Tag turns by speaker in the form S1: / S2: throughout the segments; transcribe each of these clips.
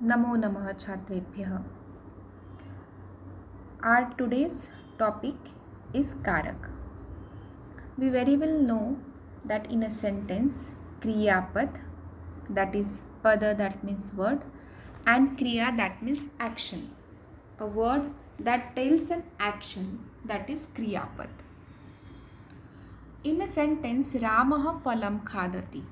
S1: नमो नमः छात्रेभ्यः. Our today's topic is Karak. We very well know that in a sentence, Kriya Pad, that is Pada, that means word, and Kriya, that means action. A word that tells an action, that is Kriya Pad. In a sentence, Ramaha Phalam Khadati.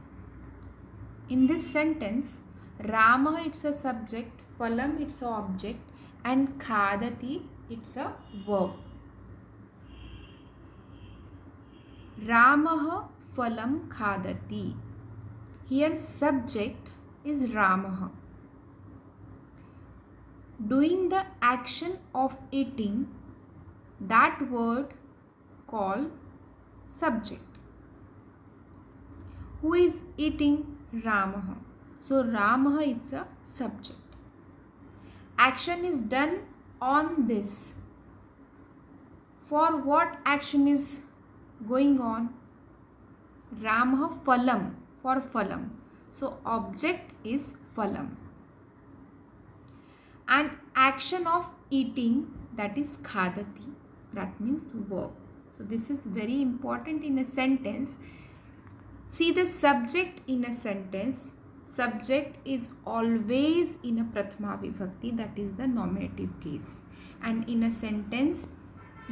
S1: In this sentence, Rama it's a subject, Phalam it's a object, and Khadati it's a verb. Ramah Phalam Khadati. Here subject is Ramah. Doing the action of eating, that word called subject. Who is eating? Ramah. So Ramah is a subject. Action is done on this. For what action is going on? Ramah Phalam, for Phalam. So object is Phalam. And action of eating, that is Khadati. That means verb. So this is very important in a sentence. See the subject in a sentence. Subject is always in a Prathama Vibhakti, that is the nominative case. And in a sentence,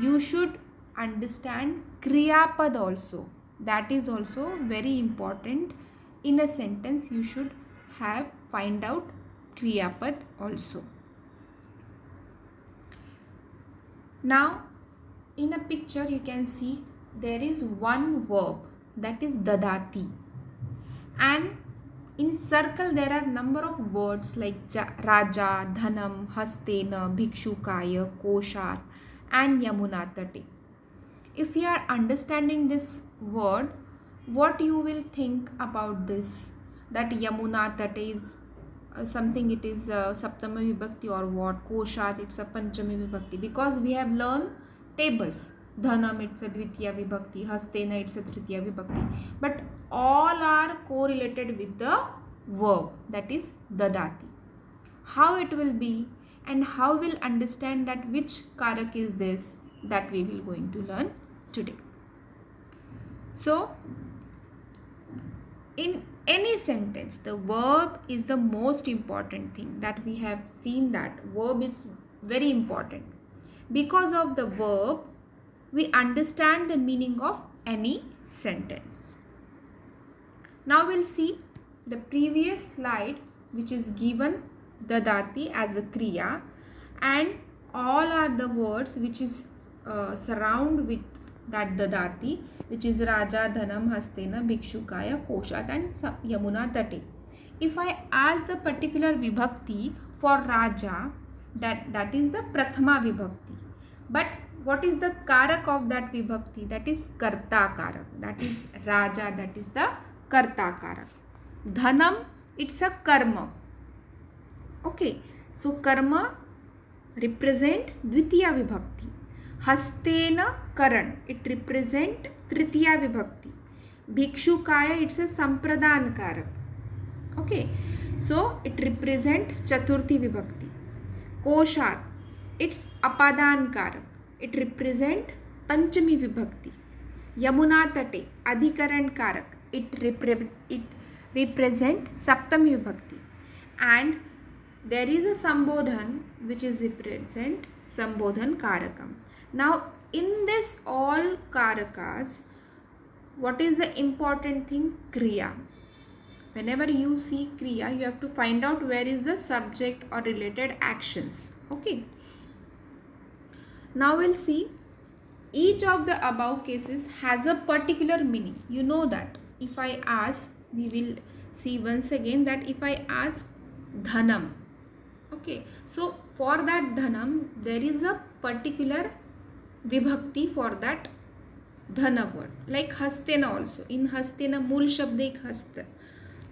S1: you should understand Kriya Pad also. That is also very important. In a sentence, you should find out Kriya Pad also. Now, in a picture, you can see there is one verb, that is Dadati. And in circle, there are number of words like Raja, Dhanam, Hastena, Bhikshukaya, Koshar, and Yamunatati. If you are understanding this word, what you will think about this? That Yamunatati is something, it is Saptama Vibhakti or what? Koshat, it's a Panchami Vibhakti. Because we have learned tables. Dhanam, it's a Dvitiya Vibhakti. Hastena, it's a Tritiya Vibhakti. But all are correlated with the verb, that is Dadati. How it will be and how we'll understand that which Karak is this, that we will going to learn today. So, in any sentence, the verb is the most important thing, that we have seen that verb is very important. Because of the verb, we understand the meaning of any sentence. Now we'll see the previous slide, which is given Dadati as a Kriya, and all are the words which is surround with that Dadati, which is Raja, Dhanam, Hastena, Bhikshukaya, Koshat, and Yamunatati. If I ask the particular Vibhakti for Raja, that is the Prathama Vibhakti. But what is the Karak of that Vibhakti? That is Karta Karak. That is Raja, that is the Karta Karak. Dhanam, it's a Karma. Okay, so Karma represent Dvitiya Vibhakti. Hastena Karan, it represent Tritiya Vibhakti. Bhikshukaya, it's a Sampradan Karak. Okay, so it represent Chaturthi Vibhakti. Koshar, it's Apadan Karak. It represent Panchami Vibhakti. Yamunatati, Adhikaran Karak. It represent Saptami Vibhakti. And there is a Sambodhan which is represent Sambodhan Karakam. Now in this all Karakas, what is the important thing? Kriya. Whenever you see Kriya, you have to find out where is the subject or related actions. Okay. Now we'll see each of the above cases has a particular meaning. You know that. If I ask, we will see once again that if I ask Dhanam, okay, so for that Dhanam, there is a particular Vibhakti for that Dhana word. Like Hastena also. In Hastena, Mool Shabd ek Hasta.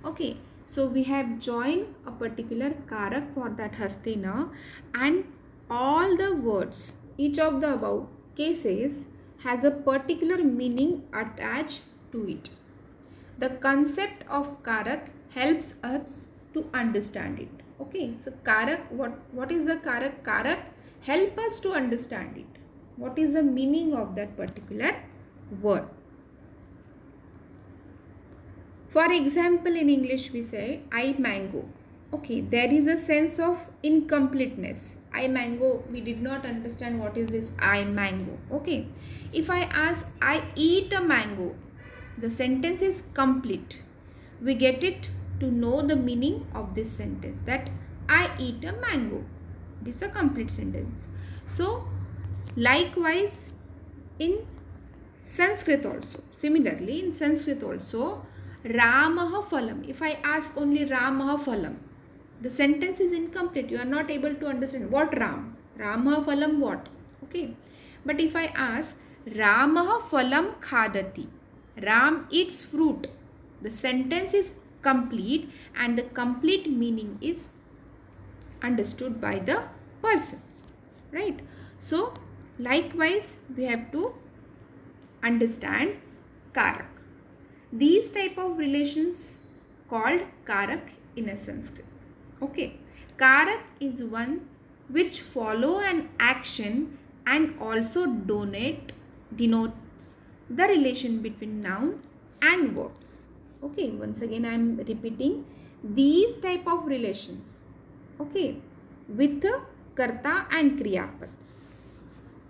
S1: Okay, so we have joined a particular Karak for that Hastena, and all the words, each of the above cases has a particular meaning attached to it. The concept of Karak helps us to understand it. Okay. Okay, so karak, what is the karak? Karak help us to understand it. What is the meaning of that particular word? For example, in English we say I mango. Okay, there is a sense of incompleteness. I mango, we did not understand what is this I mango. Okay, if I ask I eat a mango, the sentence is complete. We get it to know the meaning of this sentence, that I eat a mango. This is a complete sentence. So likewise in Sanskrit also, similarly in Sanskrit also, Ramaha Phalam. If I ask only Ramaha Phalam, the sentence is incomplete. You are not able to understand what Ram. Ramaha Phalam what? Okay. But if I ask Ramaha Phalam Khadati, Ram eats fruit, the sentence is complete and the complete meaning is understood by the person. Right? So, likewise, we have to understand karak. These type of relations called karak in a Sanskrit. Okay, karak is one which follow an action and also denotes the relation between noun and verbs. Okay, once again I am repeating these type of relations. Okay, with karta and kriya pad.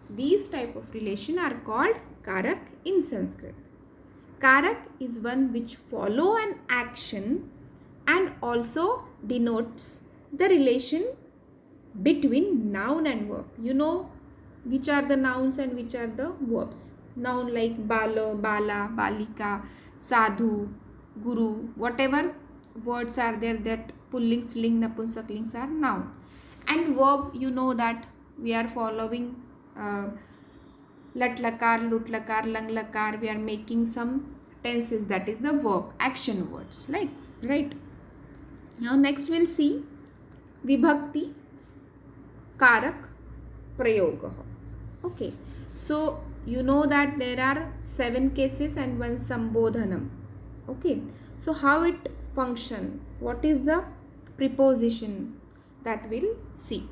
S1: These type of relation are called karak in Sanskrit. Karak is one which follow an action and also denotes the relation between noun and verb. You know which are the nouns and which are the verbs. Noun like bala, bala, balika, sadhu, guru, whatever words are there, that pulling, sling, napunsaklings are noun. And verb, you know that we are following lat lakar, lut lakar, lang lakar. We are making some tenses, that is the verb, action words, like, right? Now next we'll see vibhakti, karak, prayoga. Okay, so you know that there are 7 cases and 1 sambodhanam. Okay, so how it function, what is the preposition, that we'll see.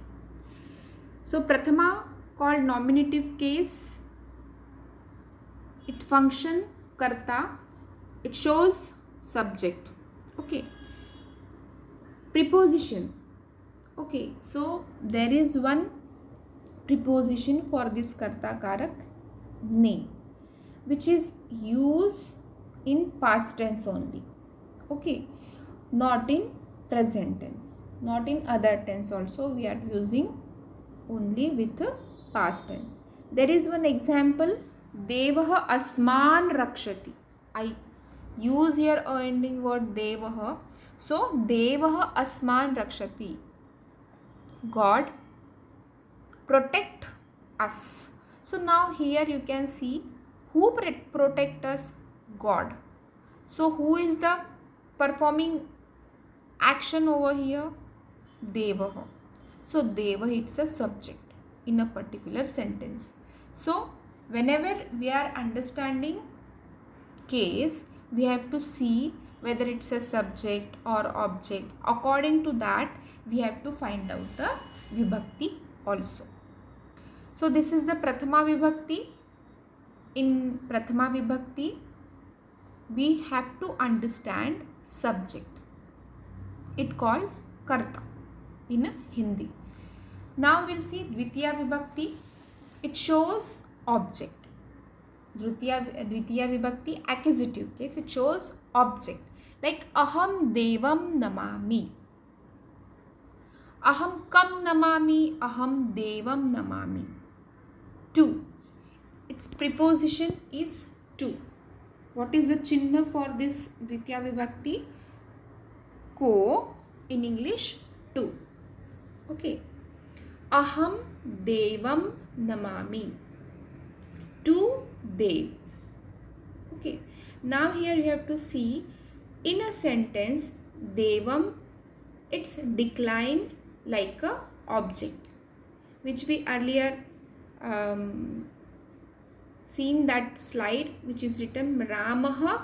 S1: So prathama, called nominative case, it function karta, it shows subject. Okay, preposition. Okay, so there is one preposition for this karta karak, ne, which is used in past tense only. Okay, not in present tense, not in other tense also. We are using only with past tense. There is one example, Devaha asman rakshati. I use here a ending word Devaha. So Devaha asman rakshati. God protect us. So now here you can see who protect us? God. So who is the performing action over here? Devaha. So Deva, it's a subject in a particular sentence. So whenever we are understanding case, we have to see whether it's a subject or object. According to that, we have to find out the vibhakti also. So this is the prathama vibhakti. In prathama vibhakti, we have to understand subject. It calls karta in Hindi. Now we'll see dvitiya vibhakti. It shows object. Dvitiya vibhakti, accusative case, it shows object. Like aham devam namami. Aham kam namami, aham devam namami. To. Its preposition is to. What is the chinna for this dvitiya vibhakti? Ko, in English, to. Okay. Aham devam namami. To Dev. Okay. Now here you have to see in a sentence Devam, it's declined like a object, which we earlier seen that slide, which is written Ramaha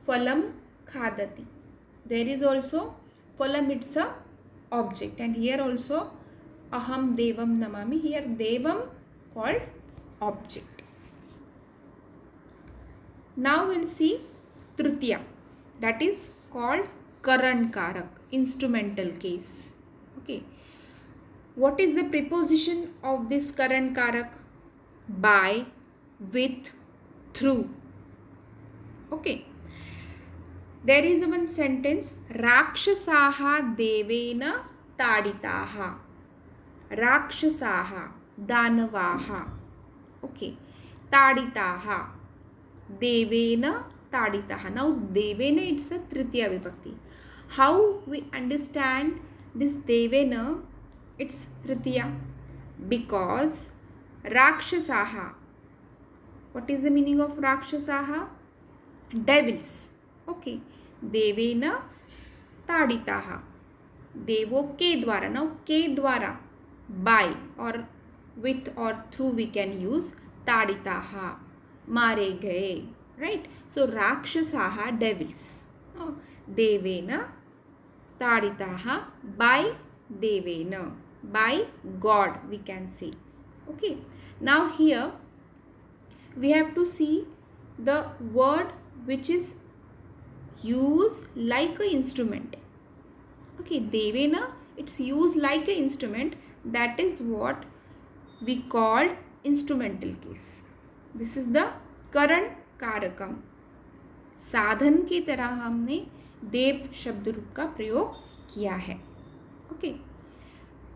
S1: Phalam Khadati. There is also Phalam, it's a object, and here also aham devam namami, here devam called object. Now we'll see tritiya, that is called karan karak, instrumental case. Okay, what is the preposition of this karan karak? By, with, through. Okay, there is one sentence, rakshasaha devena taditaha. Rakshasaha, danavaha. Okay, taditaha, devena taditaha. Now devena, it's a tritiya vibhakti. How we understand this devena? It's tritiya because rakshasaha. What is the meaning of rakshasaha? Devils. Okay, devena taditaha, devo ke dwara. Now ke dwara, by or with or through we can use taditaha, mare gaye, right? So rakshasaha, devils. Devena taditaha, by devena, by God we can say. Okay, now here we have to see the word which is used like a instrument. Okay, devena, it's used like an instrument. That is what we called instrumental case. This is the karan काrakam. साधन की तरह हमने देव शब्द रूप का प्रयोग किया है. Okay,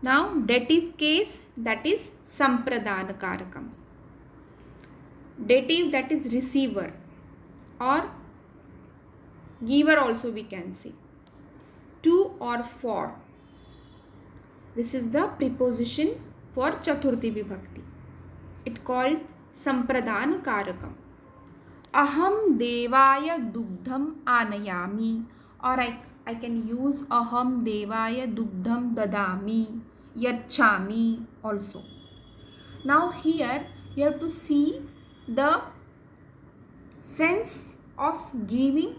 S1: now dative case, that is संप्रदान कारकम. Dative, that is receiver or giver also we can say. To or for, this is the preposition for chaturthi vibhakti. It called sampradan karakam. Aham devaya dugdham anayami, or I can use aham devaya dugdham dadami, yachami also. Now here you have to see the sense of giving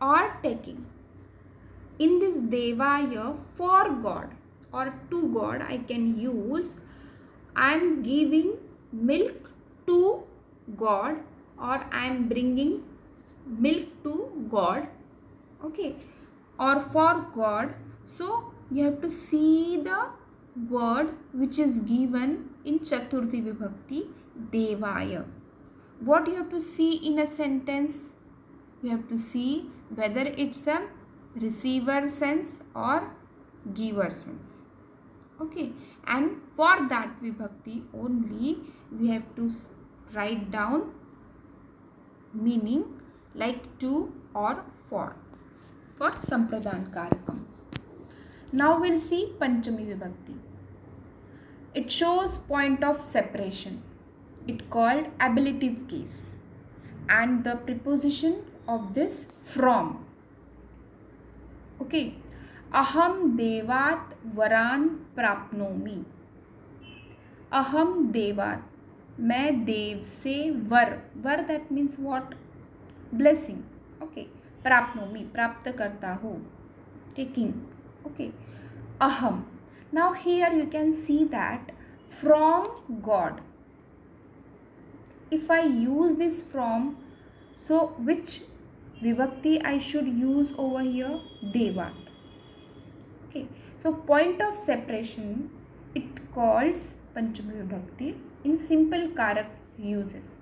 S1: or taking. In this devaya, for God or to God, I can use I am giving milk to God or I am bringing milk to God. Okay, or for God. So you have to see the word which is given in chaturthi vibhakti, devaya. What you have to see in a sentence? You have to see whether it's a receiver sense or giver sense. Okay, and for that vibhakti only we have to write down meaning like to or for sampradan karakam. Now we'll see panchami vibhakti. It shows point of separation. It called ablative case, and the preposition of this from. Okay, aham devat varan prapnomi. Aham devat, मैं देव से वर, वर that means what? Blessing. Okay, prapnomi, प्राप्त करता हूँ, taking. Okay, aham. Now here you can see that from God. If I use this from, so which vibhakti I should use over here? Devat. Okay, so point of separation, it calls panchami vibhakti in simple karak uses.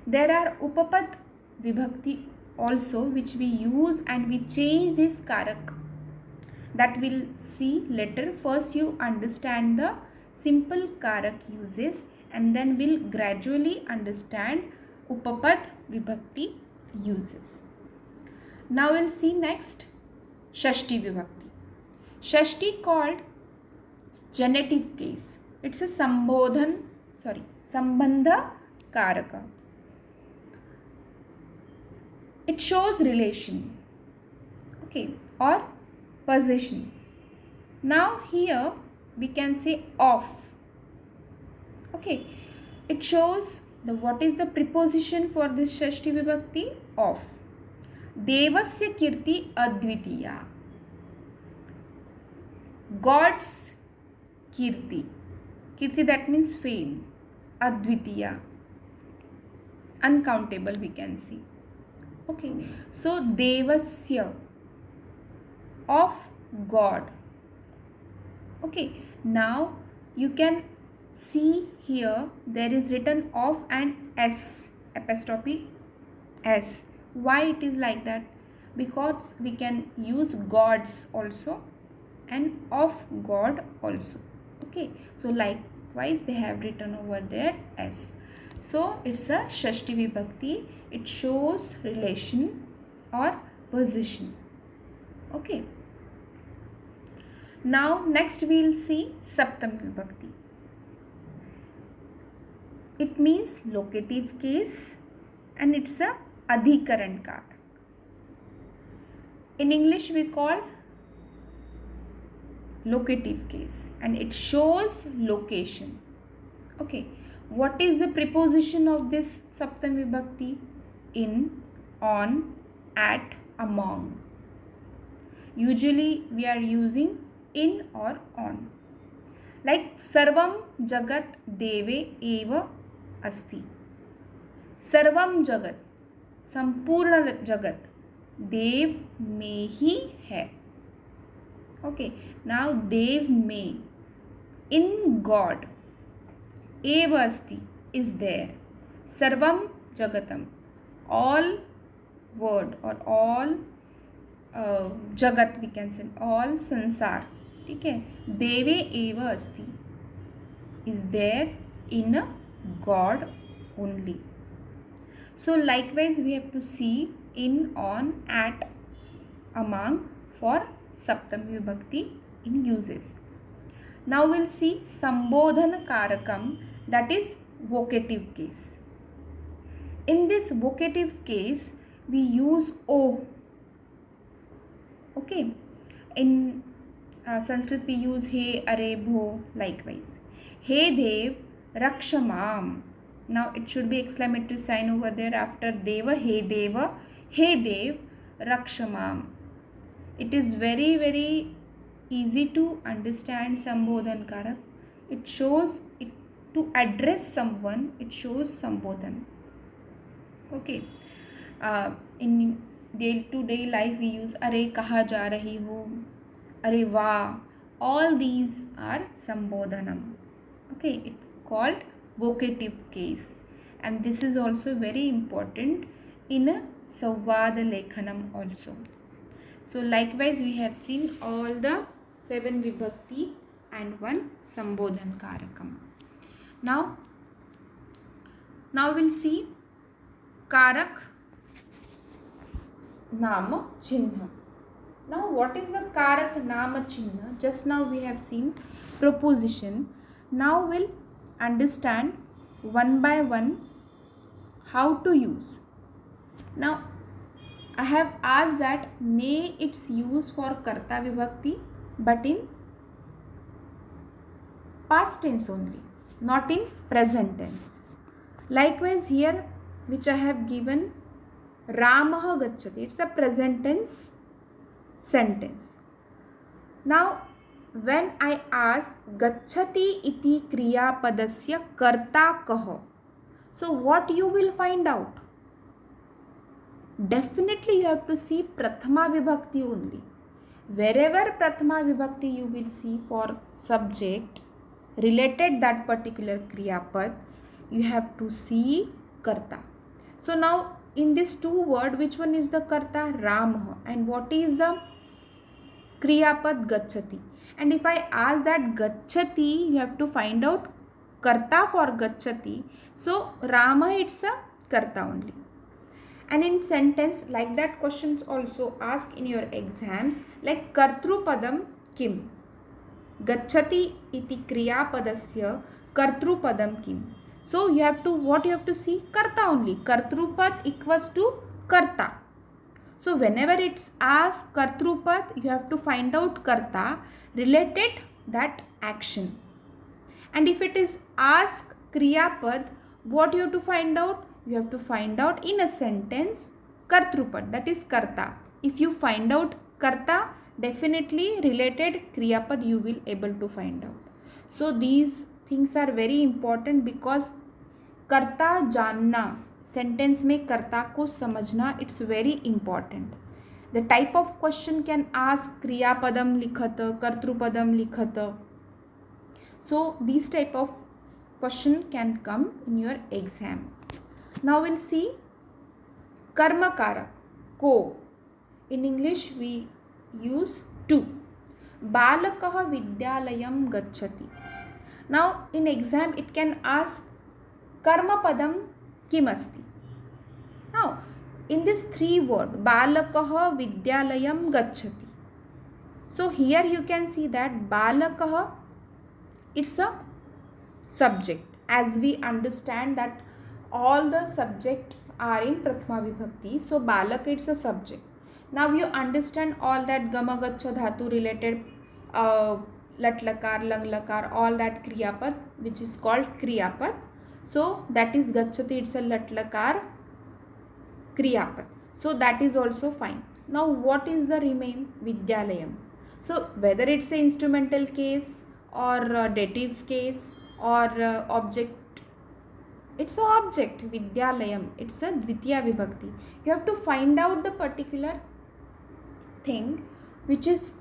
S1: There are upapad vibhakti also which we use and we change this karak. That we'll see later. First you understand the simple karak uses and then we'll gradually understand upapad vibhakti uses. Now we'll see next shashti vibhakti. Shashti called genitive case. It's a sambandha karaka. It shows relation, okay, or possessions. Now here we can say of. Okay, it shows the what is the preposition for this shashti vibhakti? Of. Devasya kirti advitiya. God's kirti. Kirti, that means fame. Advitiya, uncountable, we can see. Okay, so devasya, of God. Okay, now you can see here there is written of and s, apostrophe s. Why it is like that? Because we can use gods also and of God also. Okay, so likewise they have written over there s. So it's a Shashti Vibhakti. It shows relation or position. Okay. Now next we will see Saptam Vibhakti. It means locative case and it's a adhikaran karak. In English we call locative case and it shows location. Okay, what is the preposition of this Saptam Vibhakti? In, on, at, among. Usually we are using in or on. Like Sarvam Jagat Deve Eva Asti. Sarvam Jagat, संपूर्ण जगत देव में ही है. Okay, now देव में, in God, eva asti, is there. Sarvam Jagatam, all word or all jagat we can say, all sansar. ठीक है, देवे एव अस्ति, is there in a God only. So likewise we have to see in, on, at, among for Saptam Vibhakti in uses. Now we'll see Sambodhan Karakam, that is vocative case. In this vocative case we use O. Okay, in Sanskrit we use he, are, bho. Likewise, he dev rakshamam. Now it should be exclamatory sign over there after deva, he dev rakshamam. It is very easy to understand Sambodhan Karak. It shows it to address someone, it shows Sambodhan. Okay, in day to day life we use are kaha ja rahi ho, are va. All these are Sambodhanam. Okay, it called vocative case, and this is also very important in a Sawvada Lekhanam also. So likewise we have seen all the 7 Vibhakti and 1 Sambodhan Karakam. Now we'll see Karak Nama Chinna. Now what is the Karak Nama Chinna? Just now we have seen proposition. Now we'll understand one by one how to use. Now I have asked that ne its use for Karta Vibhakti, but in past tense only, not in present tense. Likewise here which I have given Ramah Gacchati, it's a present tense sentence. Now when I ask Gacchati iti kriya padasya karta kaha, so what you will find out? Definitely you have to see Prathama Vibhakti only. Wherever Prathama Vibhakti you will see for subject related that particular kriya pad, you have to see karta. So now in this 2 word, which one is the karta? Ramah. And what is the kriya pad? Gacchati. And if I ask that Gacchati, you have to find out karta for Gacchati. So Rama, it's a karta only. And in sentence like that, questions also ask in your exams, like Kartrupadam kim, Gacchati iti kriya padasya Kartrupadam kim. So you have to, what you have to see? Karta only. Kartrupad equals to karta. So whenever it's asked Kartrupad, you have to find out karta related that action. And if it is asked kriyapad, what you have to find out? You have to find out in a sentence Kartrupad, that is karta. If you find out karta, definitely related kriyapad you will able to find out. So these things are very important because कर्ता जानना, sentence में कर्ता को समझना, it's very important. The type of question can ask क्रियापदम लिखत, कर्तृपदम लिखत. So these type of question can come in your exam. Now we'll see कर्म कारक को. In English we use to. बालकः विद्यालयं गच्छति. Now in exam it can ask कर्मपदम किमस्ति. Now in this three word बालकः विद्यालयं गच्छति. So here you can see that बालकः, it's a subject, as we understand that all the subjects are in prathama vibhakti. So balak, it's a subject. Now you understand all that gama gaccha dhatu related lat lakar, lang lakar, all that kriyapad which is called kriyapad. So that is gacchati, it's a lat lakar kriyapad. So that is also fine. Now what is the remain? Vidyalayam. So whether it's a instrumental case or dative case or object, it's an object. Vidyalayam, it's a dvitiya vibhakti. You have to find out the particular thing which is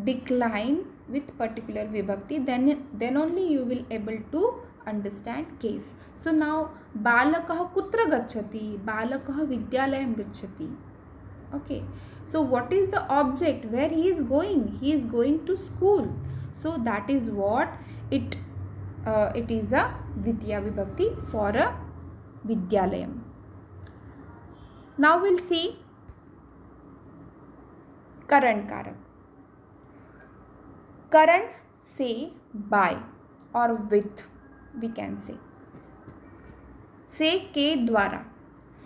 S1: decline with particular vibhakti, then only you will able to understand case. So now balakah kutra gacchati, balakah vidyalayam gacchati. Okay, so what is the object where he is going? He is going to school. So that is what it is a dvitiya vibhakti for a vidyalayam. Now we'll see karan karak. Karan say by or with, we can say. से के द्वारा.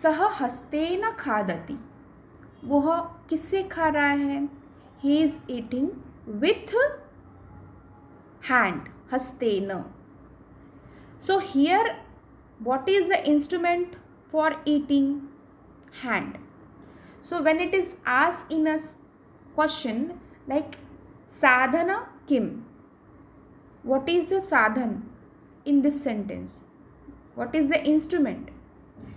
S1: सह हस्तेन खादति. वह किससे खा रहा है? He is eating with hand. हस्तेन. So here what is the instrument for eating? Hand. So when it is asked in a question like sadhana kim, what is the sadhan in this sentence? What is the instrument?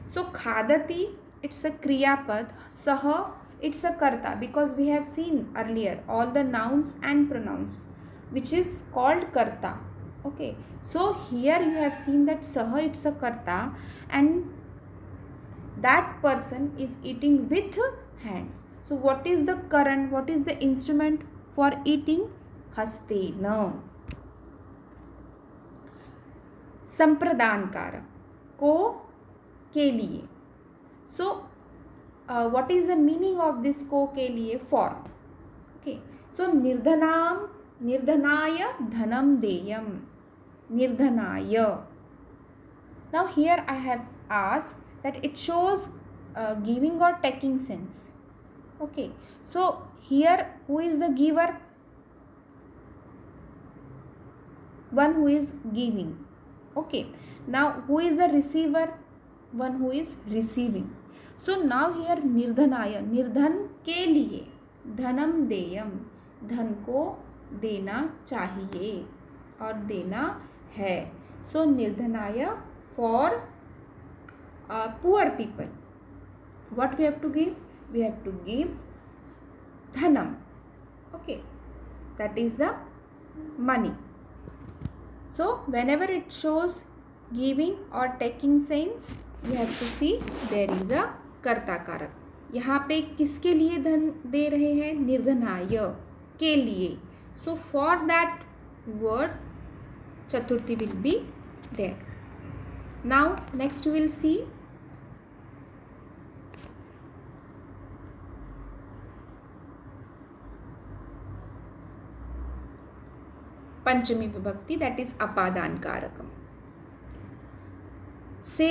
S1: So khadati, it's a kriyapad. Saha, it's a karta, because we have seen earlier all the nouns and pronouns which is called karta. Okay, so here you have seen that saha, it's a karta, and that person is eating with hands. So what is the karan? What is the instrument for eating? Hastena. संप्रदान कारक को, के लिए. So what is the meaning of this को, के लिए? For. Okay, so निर्धनाम, निर्धनाय Dhanam देयम. Nirdhanaya. Now here I have asked that it shows giving or taking sense. Okay, so here who is the giver? One who is giving. Okay, now who is the receiver? One who is receiving. So now here nirdhanaya, nirdhan के लिए, धनम देयम, धन को देना चाहिए और देना है. So nirdhanaya for poor people. What we have to give? We have to give dhanam. Okay, that is the money. So whenever it shows giving or taking sense, you have to see there is a कर्ता कारक. यहाँ पे किसके लिए धन दे रहे हैं? निर्धनाय, के लिए. So for that word chaturthi will be there. Now next we will see पंचमी विभक्ति, that is अपादान कारकम. से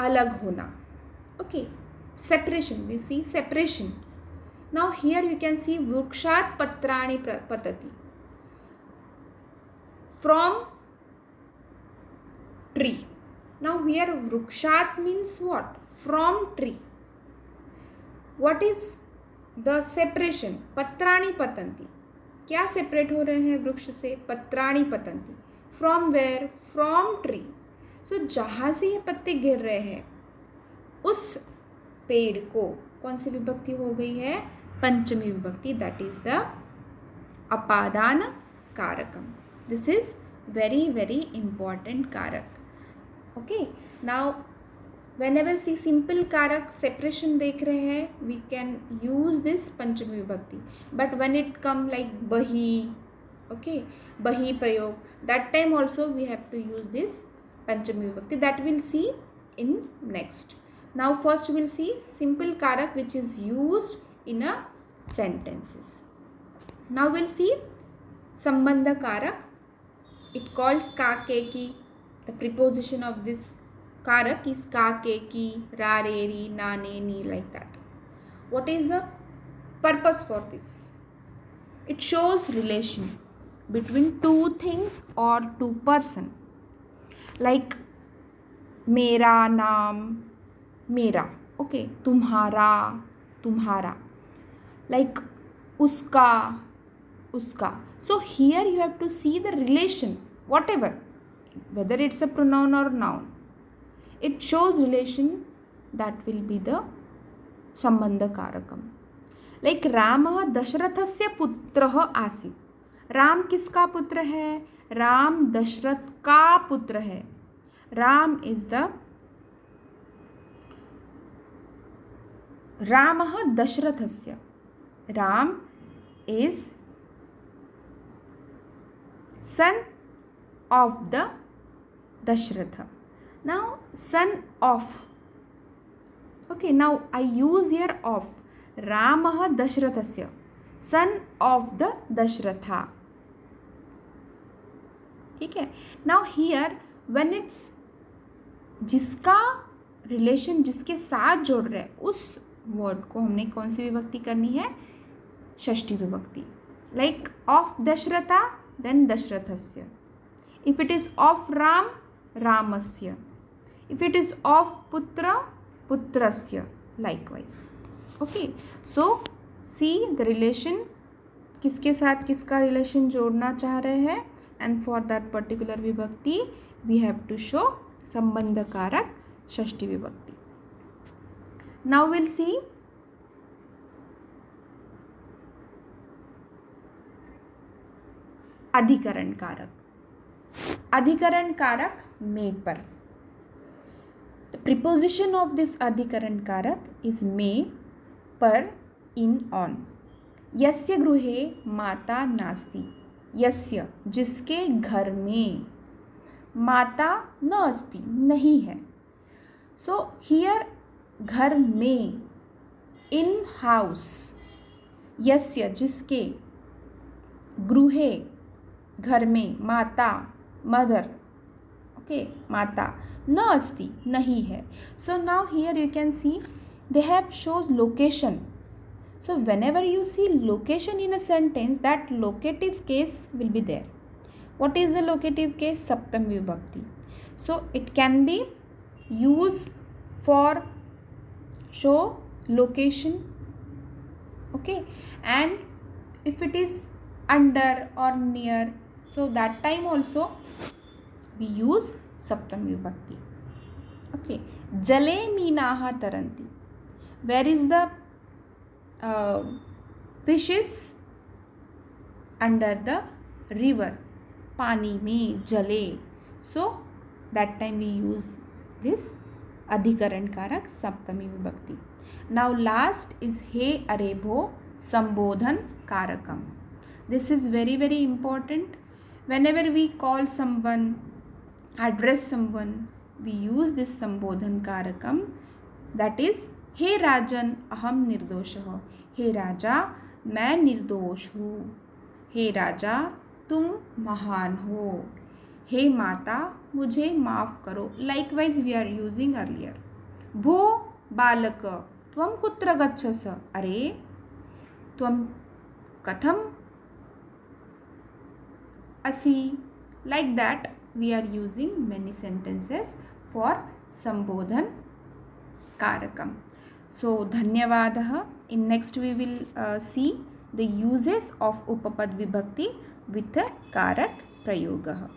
S1: अलग होना. Okay, separation. We see separation. Now here you can see वृक्षात् पत्राणि पतति. From tree. Now here वृक्षात् means what? From tree. What is the separation, पत्राणि पतंती, क्या separate हो रहे हैं वृक्ष से? पत्राणि पतंती। From where? From tree. So जहाँ से ये पत्ते गिर रहे हैं उस पेड़ को कौन सी विभक्ति हो गई है? पंचमी विभक्ति, दैट इज द अपादान कारकम. This is very important कारक. Okay, now whenever see simple कारक separation देख रहे हैं, we can use this पंचमी विभक्ति. But when it come like बही, okay, बही प्रयोग, that time also we have to use this पंचमी विभक्ति. That we'll see in next. Now first we'll see simple कारक which is used in a sentences. Now we'll see संबंध कारक. It calls का के की. The preposition of this कारक is का के की, रा रे री, ना ने नी, like that. What is the purpose for this? It shows relation between two things or two person. Like मेरा नाम, मेरा, okay, तुम्हारा, तुम्हारा, like उसका, उसका. So here you have to see the relation, whatever, whether it's a pronoun or noun, it shows relation, that will be the संबंध कारकम. Like रामः दशरथस्य पुत्रः आसीत्. राम किसका पुत्र है? राम दशरथ का पुत्र है. राम is the रामः दशरथस्य. Ram is son of the Dashratha. Now son of, okay, now I use here of. Ramah Dashrathasya, son of the Dashratha. ठीक है. Now here when it's जिसका रिलेशन जिसके साथ जोड़ रहे हैं उस वर्ड को हमने कौन सी विभक्ति करनी है? षष्ठी विभक्ति. Like of Dashrata, then Dashrathasya. If it is of Ram, Ramasya. If it is of Putra, Putrasya. Likewise. Okay. So see the relation, किसके साथ किसका रिलेशन जोड़ना चाह रहे हैं, and for that particular विभक्ति we have to show संबंध कारक षष्ठी विभक्ति. Now we'll see अधिकरण कारक. अधिकरण कारक में पर. The preposition of this अधिकरण कारक is में, पर, in, on. यस्य गृहे माता नास्ति. यस्य जिसके घर में, माता न अस्ति नहीं है. So here घर में, in house. यस्य जिसके, गृहे घर में, माता मदर, okay, माता, न अस्ति नहीं है. So now here you can see they have shows location. So whenever you see location in a sentence, that locative case will be there. What is the locative case? Saptam vibhakti. So it can be used for show location, okay, and if it is under or near, so that time also we use Saptam vibhakti. Okay. Jale मीनाः taranti. Where is the fishes? Under the river. पानी में, जले. So that time we use this अधिकरण कारक सप्तमी विभक्ति. Now last is हे अरेभो संबोधन कारकम. This is very important. Whenever we call someone, address someone, we use this संबोधन कारकम. That is हे राजन अहम निर्दोषः. हे राजा मैं निर्दोष हूँ. हे राजा तुम महान हो. हे माता मुझे माफ करो. Likewise we are using earlier. भो बालक त्वं कुत्र गच्छस. अरे त्वं कथम असि. Like that we are using many sentences for संबोधन कारकम. So धन्यवादः. In next we will see the uses of Upapad Vibhakti with a Karak Prayoga.